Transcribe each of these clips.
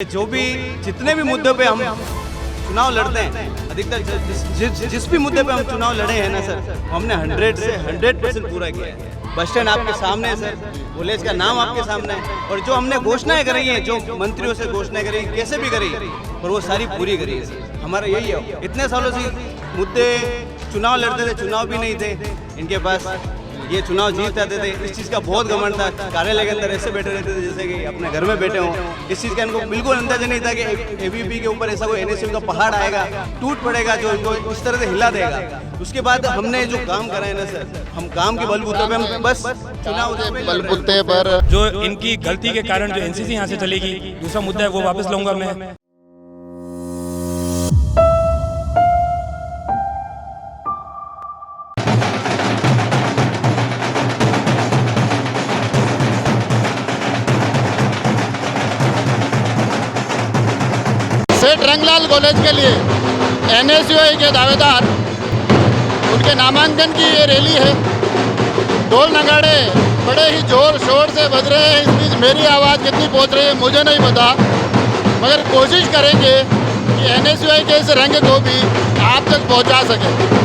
जो भी जितने भी मुद्दों पे हम चुनाव लड़ते हैं, अधिकतर जिस भी मुद्दे पे हम चुनाव लड़े हैं ना सर, हमने 100 से 100% पूरा किया है। बस स्टैंड आपके सामने है सर, कॉलेज का नाम आपके सामने है, और जो हमने घोषणाएं करी हैं, जो मंत्रियों से घोषणाएं करी, कैसे भी करी, और वो सारी पूरी करी है। हमारा यही है, इतने सालों से मुद्दे चुनाव लड़ते थे, चुनाव भी नहीं थे इनके पास, ये चुनाव जीत आते थे। इस चीज़ का बहुत घमंड था, कार्यालय के अंदर ऐसे बैठे रहते थे जैसे कि अपने घर में बैठे हों। इस चीज़ का इनको बिल्कुल अंदाजा नहीं था कि एबीवीपी के ऊपर ऐसा कोई एनएसयू का पहाड़ आएगा, टूट पड़ेगा, जो इनको इस तरह से हिला देगा। उसके बाद हमने जो काम करा है ना सर, हम काम के बलबूते पे, हम बस चुनाव बलबूते पर जो इनकी गलती के कारण जो एनसीसी यहाँ से चलेगी, दूसरा मुद्दा है वो वापस लूंगा मैं। सेठ रंगलाल कॉलेज के लिए एनएसयूआई के दावेदार, उनके नामांकन की ये रैली है। ढोल नगाड़े बड़े ही जोर शोर से बज रहे हैं। इस बीच मेरी आवाज़ कितनी पहुंच रही है मुझे नहीं पता, मगर कोशिश करेंगे कि एनएसयूआई के इस रंग को भी आप तक पहुंचा सके।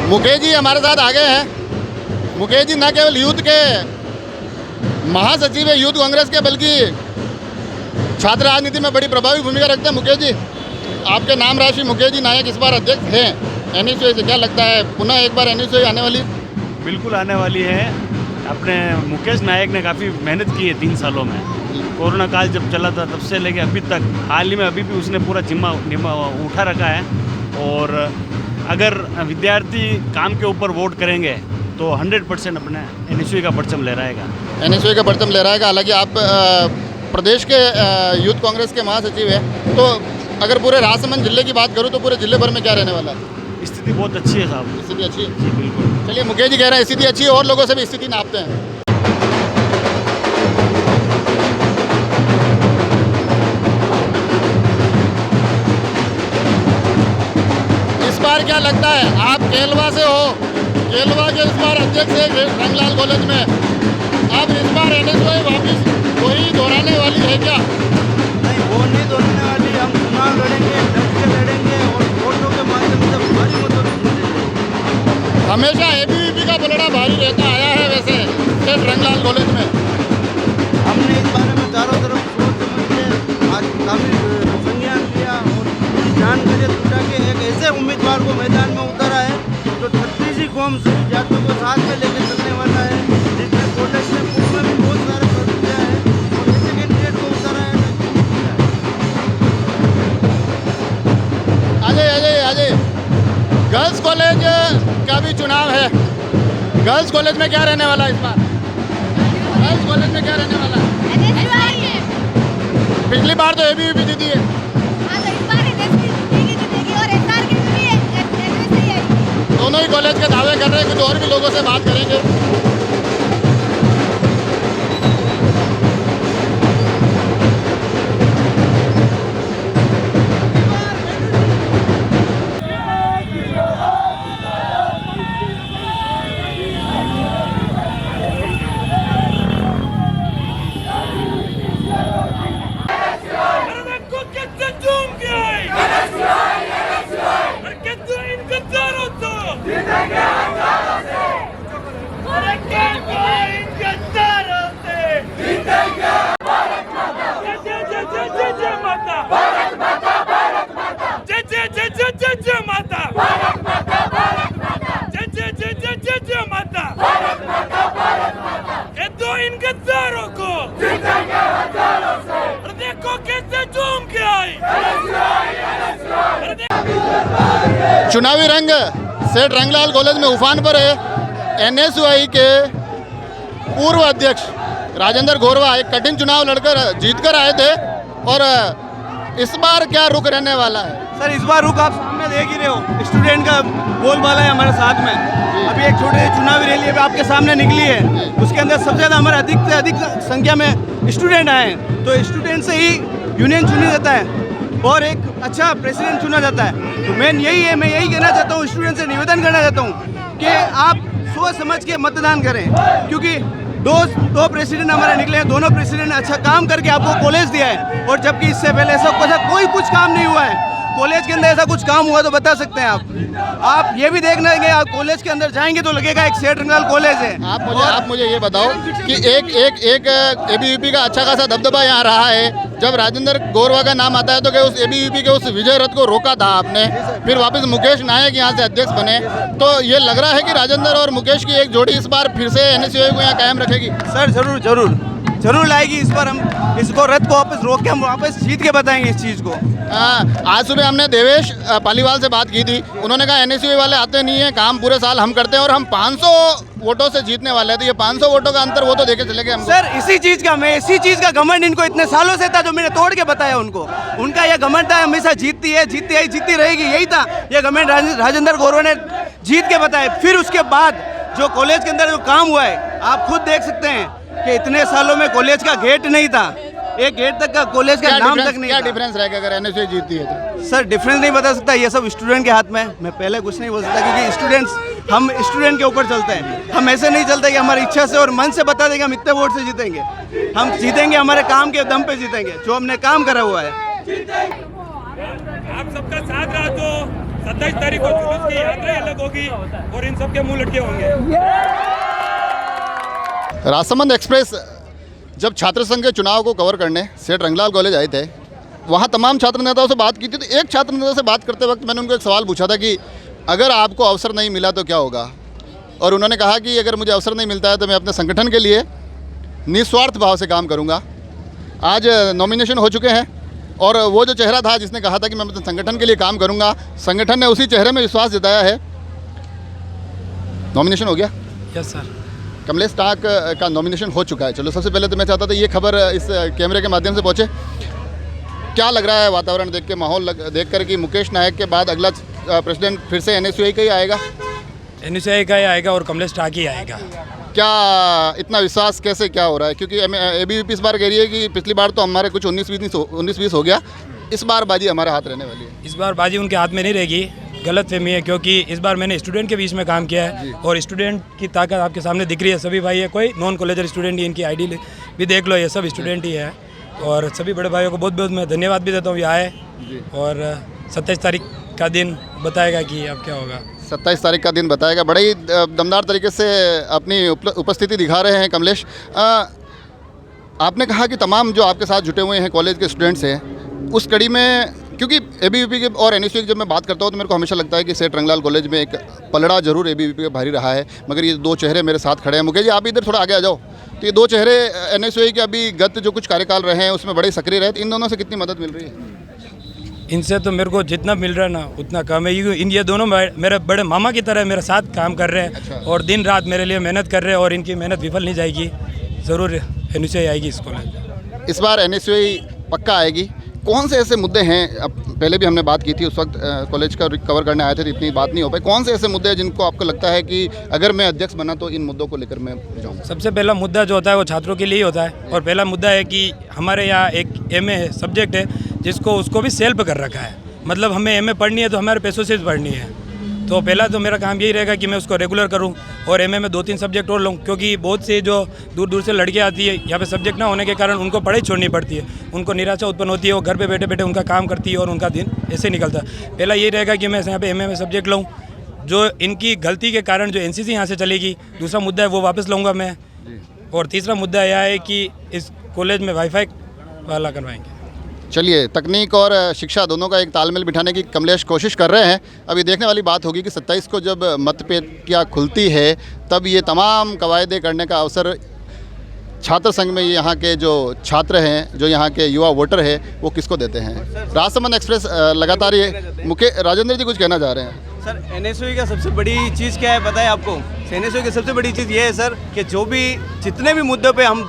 मुकेश जी हमारे साथ आ गए हैं। मुकेश जी न केवल यूथ के महासचिव है यूथ कांग्रेस के, बल्कि छात्र राजनीति में बड़ी प्रभावी भूमिका रखते हैं। मुकेश जी, आपके नाम राशि मुकेश जी नायक इस बार अध्यक्ष हैं एनएसयूआई से, क्या लगता है पुनः एक बार एनएसयूआई आने वाली? बिल्कुल आने वाली है। अपने मुकेश नायक ने काफ़ी मेहनत की है 3 सालों में। कोरोना काल जब चला था तब से लेके अभी तक, हाल ही में अभी भी उसने पूरा जिम्मा उठा रखा है। और अगर विद्यार्थी काम के ऊपर वोट करेंगे तो 100% अपने एनएसयूआई का परचम लहराएगा। एनएसयूआई का परचम लहराएगा। हालांकि आप प्रदेश के यूथ कांग्रेस के महासचिव हैं, तो अगर पूरे राजसमंद जिले की बात करूं तो पूरे जिले भर में क्या रहने वाला है? स्थिति बहुत अच्छी है साहब। स्थिति अच्छी है जी बिल्कुल। चलिए, मुकेश जी कह रहे हैं स्थिति अच्छी है, और लोगों से भी स्थिति नापते हैं। क्या लगता है, आप केलवा से हो, केलवा के इस बार अध्यक्ष है रंगलाल कॉलेज में, अब इस बार एनएसयूआई वापिस वही दोहराने वाली है क्या? नहीं, वो नहीं दोहराने वाली। हम चुनाव लड़ेंगे, डट के लड़ेंगे, और वोटों के माध्यम से भारी मतों से जीतेंगे। हमेशा एबीवीपी का पलड़ा भारी रहता आया है वैसे सेठ रंगलाल कॉलेज में। हमने इस बारे में चारों तरफ सोच समझ के आज काफ़ी संज्ञान लिया और जानकारी जुटा के एक ऐसे उम्मीदवार को मैदान में उतारा है जो 36 कौम से जातियों को साथ में लेकर चलने वाला है, जिसने कॉलेज में पूर्व में भी बहुत सारे पद किया है, और ऐसे कैंडिडेट को उतारा है। अजय गर्ल्स कॉलेज का भी चुनाव है। गर्ल्स कॉलेज में क्या रहने वाला है इस बार? गर्ल्स कॉलेज में क्या रहने वाला है? पिछली बार तो एबीवीपी जीती है। दोनों ही कॉलेज के दावे कर रहे हैं, कुछ और भी लोगों से बात करेंगे। चुनावी रंग सेठ रंगलाल कॉलेज में उफान पर है। एनएसयूआई के पूर्व अध्यक्ष राजेंद्र गोरवा एक कठिन चुनाव लड़कर जीतकर आए थे, और इस बार क्या रुख रहने वाला है? सर, इस बार रुख आप सामने देख ही रहे हो, स्टूडेंट का बोलबाला है हमारे साथ में। अभी एक छोटे चुनावी रैली अभी आपके सामने निकली है, उसके अंदर सबसे ज़्यादा हमारे अधिक से अधिक संख्या में स्टूडेंट आए हैं। तो स्टूडेंट से ही यूनियन चुनी जाता है और एक अच्छा प्रेसिडेंट चुना जाता है। तो मेन यही है, मैं यही कहना चाहता हूँ, स्टूडेंट से निवेदन करना चाहता हूँ कि आप सोच समझ के मतदान करें, क्योंकि दो प्रेसिडेंट हमारे निकले हैं, दोनों प्रेसिडेंट ने अच्छा काम करके आपको कॉलेज दिया है, और जबकि इससे पहले ऐसा कोई कुछ काम नहीं हुआ है। कॉलेज के अंदर ऐसा कुछ काम हुआ तो बता सकते हैं आप ये भी देखना है कि आप कॉलेज के अंदर जाएंगे तो लगेगा एक सेठ रंगलाल कॉलेज है। आप मुझे ये बताओ कि एक एबीवीपी का अच्छा खासा दबदबा यहाँ रहा है। जब राजेंद्र गौरवा का नाम आता है तो क्या उस एबीवीपी के उस विजय रथ को रोका था आपने, फिर वापस मुकेश नायक यहाँ से अध्यक्ष बने, तो ये लग रहा है कि राजेंद्र और मुकेश की एक जोड़ी इस बार फिर से एनएसयूआई को यहाँ कायम रखेगी? सर जरूर लाएगी। इस बार हम इसको रथ को वापस रोक के हम वापस जीत के बताएंगे इस चीज़ को। आज सुबह हमने देवेश पालीवाल से बात की थी, उन्होंने कहा एनएसयूआई वाले आते नहीं है, काम पूरे साल हम करते हैं और हम 500 वोटों से जीतने वाले हैं। तो ये 500 वोटों का अंतर वो तो देखे चले गए हमको। सर इसी चीज़ का घमंड इनको इतने सालों से था, जो मैंने तोड़ के बताया उनको। उनका यह घमंड था हमेशा जीतती रहेगी, यही था ये घमंड राजेंद्र गौरव ने जीत के बताया। फिर उसके बाद जो कॉलेज के अंदर जो काम हुआ है, आप खुद देख सकते हैं कि इतने सालों में कॉलेज का गेट नहीं था, एक गेट तक का कॉलेज का नाम तक नहीं था। क्या डिफरेंस रहेगा अगर एनएसयूआई जीतती है तो? सर डिफरेंस नहीं बता सकता, ये सब स्टूडेंट के हाथ में है। मैं पहले कुछ नहीं बोल सकता, क्योंकि हम स्टूडेंट के ऊपर चलते हैं। हम ऐसे नहीं चलते कि हमारी इच्छा से और मन से बता देंगे हम इतने वोट से जीतेंगे। हम जीतेंगे हमारे काम के दम पे जीतेंगे, जो हमने काम करा हुआ है। आप सबका साथ रहा तो 27 तारीख को जुलूस की यात्रा अलग होगी और इन सबके मुंह लटके होंगे। राजसमंद एक्सप्रेस जब छात्र संघ के चुनाव को कवर करने सेठ रंगलाल कॉलेज आए थे, वहाँ तमाम छात्र नेताओं से बात की थी। तो एक छात्र नेता से बात करते वक्त मैंने उनको एक सवाल पूछा था कि अगर आपको अवसर नहीं मिला तो क्या होगा, और उन्होंने कहा कि अगर मुझे अवसर नहीं मिलता है तो मैं अपने संगठन के लिए निस्वार्थ भाव से काम करूँगा। आज नॉमिनेशन हो चुके हैं और वो जो चेहरा था जिसने कहा था कि मैं अपने संगठन के लिए काम करूँगा, संगठन ने उसी चेहरे में विश्वास जताया है। नॉमिनेशन हो गया? Yes sir. कमलेश टाक का नॉमिनेशन हो चुका है। चलो सबसे पहले तो मैं चाहता था ये खबर इस कैमरे के माध्यम से पहुंचे। क्या लग रहा है वातावरण देख के, माहौल देख कर कि मुकेश नायक के बाद अगला प्रेसिडेंट फिर से एनएसयूआई का ही आएगा? एनएसयूआई का ही आएगा और कमलेश टाक ही आएगा। क्या इतना विश्वास कैसे क्या हो रहा है? क्योंकि एबीवीपी इस बार कह रही है कि पिछली बार तो हमारे कुछ 19-20 हो गया, इस बार बाजी हमारे हाथ रहने वाली है। इस बार बाजी उनके हाथ में नहीं रहेगी, गलत फहमी है, क्योंकि इस बार मैंने स्टूडेंट के बीच में काम किया है और स्टूडेंट की ताकत आपके सामने दिख रही है। सभी भाई है, कोई नॉन कॉलेजर स्टूडेंट ही, इनकी आईडी भी देख लो, ये सब स्टूडेंट ही है। और सभी बड़े भाइयों को बहुत बहुत मैं धन्यवाद भी देता हूँ, ये आए और 27 तारीख का दिन बताएगा कि अब क्या होगा। 27 तारीख का दिन बताएगा। बड़े ही दमदार तरीके से अपनी उपस्थिति दिखा रहे हैं कमलेश। आपने कहा कि तमाम जो आपके साथ जुटे हुए हैं कॉलेज के स्टूडेंट्स हैं, उस कड़ी में क्योंकि एबीवीपी के और एनएसयूआई की जब मैं बात करता हूँ तो मेरे को हमेशा लगता है कि सेठ रंगलाल कॉलेज में एक पलड़ा जरूर एबीवीपी का भारी रहा है, मगर ये दो चेहरे मेरे साथ खड़े हैं। मुकेश जी आप इधर थोड़ा आगे आ जाओ। तो ये दो चेहरे एनएसयूआई के अभी गत जो कुछ कार्यकाल रहे हैं उसमें बड़े सक्रिय रहे, तो इन दोनों से कितनी मदद मिल रही है? इनसे तो मेरे को जितना मिल रहा है ना उतना कम है। ये दोनों मेरे बड़े मामा की तरह मेरे साथ काम कर रहे हैं। अच्छा। और दिन रात मेरे लिए मेहनत कर रहे हैं और इनकी मेहनत विफल नहीं जाएगी, ज़रूर एनएसयूआई आएगी इस कॉलेज। इस बार एनएसयूआई पक्का आएगी। कौन से ऐसे मुद्दे हैं, अब पहले भी हमने बात की थी, उस वक्त कॉलेज का कवर करने आए थे तो इतनी बात नहीं हो पाई, कौन से ऐसे मुद्दे हैं जिनको आपको लगता है कि अगर मैं अध्यक्ष बना तो इन मुद्दों को लेकर मैं जाऊँ? सबसे पहला मुद्दा जो होता है वो छात्रों के लिए ही होता है। और पहला मुद्दा है कि हमारे यहाँ एक एमए सब्जेक्ट है जिसको उसको भी सेल पे कर रखा है, मतलब हमें एमए पढ़नी है तो हमारे पैसों से पढ़नी है। तो पहला तो मेरा काम यही रहेगा कि मैं उसको रेगुलर करूं और एमए में 2-3 सब्जेक्ट और लूँ, क्योंकि बहुत से जो दूर दूर से लड़कियां आती है यहाँ पे सब्जेक्ट ना होने के कारण उनको पढ़ाई छोड़नी पड़ती है, उनको निराशा उत्पन्न होती है, वो घर पे बैठे बैठे उनका काम करती है और उनका दिन ऐसे निकलता है। पहला यही रहेगा कि मैं यहाँ पे एमए में सब्जेक्ट लूँ, जो इनकी गलती के कारण जो एनसीसी यहाँ से चलेगी। दूसरा मुद्दा है वो वापस लूँगा मैं। और तीसरा मुद्दा यह है कि इस कॉलेज में वाईफाई वाला करवाएंगे। चलिए, तकनीक और शिक्षा दोनों का एक तालमेल बिठाने की कमलेश कोशिश कर रहे हैं। अभी देखने वाली बात होगी कि 27 को जब मतपेटियाँ खुलती है तब ये तमाम कवायदे करने का अवसर छात्र संघ में यहाँ के जो छात्र हैं, जो यहाँ के युवा वोटर हैं, वो किसको देते हैं। राजसमंद एक्सप्रेस लगातार ये राजेंद्र जी कुछ कहना चाह रहे हैं। सर एनएसयूआई का सबसे बड़ी चीज़ क्या है पता है आपको? एनएसयूआई की सबसे बड़ी चीज़ ये है सर कि जो भी जितने भी मुद्दों पे हम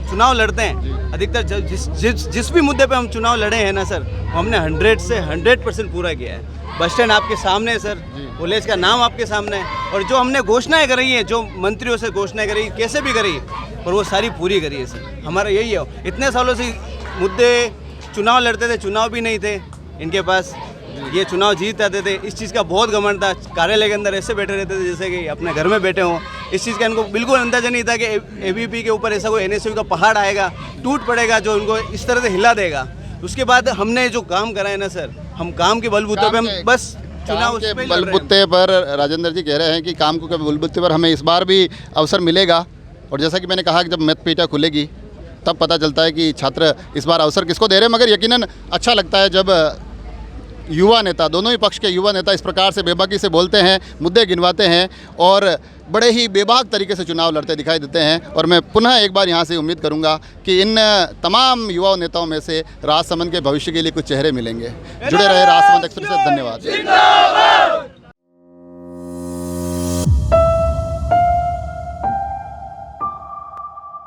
चुनाव लड़ते हैं, अधिकतर जिस भी मुद्दे पे हम चुनाव लड़े हैं ना सर, हमने 100 से 100% पूरा किया है। बस स्टैंड आपके सामने है सर, कॉलेज का नाम आपके सामने है, और जो हमने घोषणाएं करी हैं, जो मंत्रियों से घोषणाएं करी, कैसे भी करी, पर वो सारी पूरी करी है सर। हमारा यही है, इतने सालों से मुद्दे, चुनाव लड़ते थे, चुनाव भी नहीं थे इनके पास, ये चुनाव जीत आते थे, इस चीज़ का बहुत घमंड था। कार्यालय के अंदर ऐसे बैठे रहते थे जैसे कि अपने घर में बैठे हों। इस चीज़ का इनको बिल्कुल अंदाजा नहीं था कि एबीपी के ऊपर ऐसा कोई एनएसयू का पहाड़ आएगा, टूट पड़ेगा, जो उनको इस तरह से हिला देगा। उसके बाद हमने जो काम करा है ना सर, हम काम के बलबूते पे हम बस चुनाव के बलबूते पर राजेंद्र जी कह रहे हैं कि काम के बलबूते पर हमें इस बार भी अवसर मिलेगा। और जैसा कि मैंने कहा कि जब मैथपीठा खुलेगी तब पता चलता है कि छात्र इस बार अवसर किसको दे रहे हैं। मगर यकीनन अच्छा लगता है जब युवा नेता, दोनों ही पक्ष के युवा नेता इस प्रकार से बेबाकी से बोलते हैं, मुद्दे गिनवाते हैं और बड़े ही बेबाक तरीके से चुनाव लड़ते दिखाई देते हैं। और मैं पुनः एक बार यहाँ से उम्मीद करूँगा कि इन तमाम युवा नेताओं में से राजसमंद के भविष्य के लिए कुछ चेहरे मिलेंगे। जुड़े रहे राजसमंद एक्सप्रेस से, धन्यवाद।